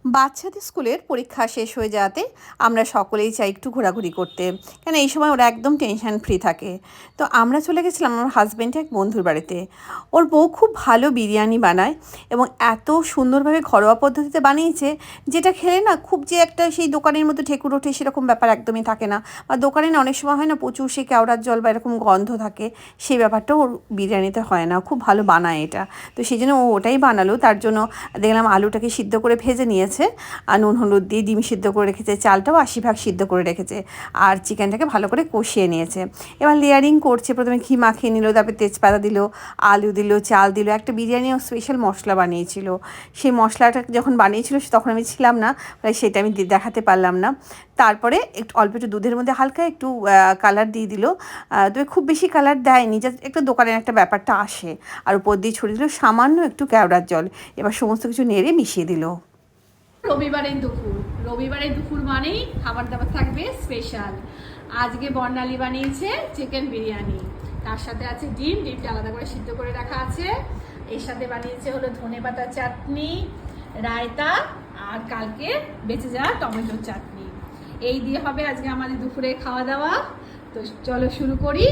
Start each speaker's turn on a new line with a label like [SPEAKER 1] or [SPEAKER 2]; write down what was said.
[SPEAKER 1] বাচ্চাদের স্কুলের পরীক্ষা শেষ হয়ে যাওয়াতে আমরা সকলেই চাই একটু ঘোরাঘুরি করতে, কেন এই সময় ওরা একদম টেনশন ফ্রি থাকে। তো আমরা চলে গেছিলাম আমার হাজব্যান্ডের এক বন্ধুর বাড়িতে। ওর বউ খুব ভালো বিরিয়ানি বানায় এবং এত সুন্দরভাবে ঘরোয়া পদ্ধতিতে বানিয়েছে, যেটা খেলে না খুব যে একটা সেই দোকানের মতো ঠেকুর ওঠে সেরকম ব্যাপার একদমই থাকে না। বা দোকানে না অনেক সময় হয় না প্রচুর সেই কেওড়ার জল বা এরকম গন্ধ থাকে, সেই ব্যাপারটা ওর বিরিয়ানিতে হয় না। খুব ভালো বানায় এটা। তো সেই জন্য ও ওটাই বানালো। তার জন্য দেখলাম আলুটাকে সিদ্ধ করে ভেজে নিয়েছে, আর নুন হলুদ দিয়ে ডিম সিদ্ধ করে রেখেছে, চালটাও 80% সিদ্ধ করে রেখেছে, আর চিকেনটাকে ভালো করে কষিয়ে নিয়েছে। এবার লেয়ারিং করছে, প্রথমে ঘি মাখিয়ে নিল, তারপরে তেজপাতা দিল, আলু দিল, চাল দিল, একটা বিরিয়ানিও স্পেশাল মশলা বানিয়েছিল। সেই মশলাটা যখন বানিয়েছিল তখন আমি ছিলাম না, তাই সেটা আমি দেখাতে পারলাম না। তারপরে একটু অল্প একটু দুধের মধ্যে হালকা একটু কালার দিয়ে দিল, তবে খুব বেশি কালার দেয়নি, যা একটু দোকানের একটা ব্যাপারটা আসে। আর উপর দিয়ে ছড়িয়ে দিল সামান্য একটু কেওড়ার জল। এবার সমস্ত কিছু নেড়ে মিশিয়ে দিল।
[SPEAKER 2] রবিবারের দুপুর মানেই খাবার দাবার থাকবে স্পেশাল। আজকে বর্ণালী বানিয়েছে চিকেন বিরিয়ানি, তার সাথে আছে ডিমটা আলাদা করে সিদ্ধ করে রাখা আছে। এর সাথে বানিয়েছে হলো ধনেপাতার চাটনি, রায়তা, আর কালকে বেঁচে যাওয়া টমেটোর চাটনি। এই দিয়ে হবে আজকে আমাদের দুপুরে খাওয়া দাওয়া। তো চলো শুরু করি।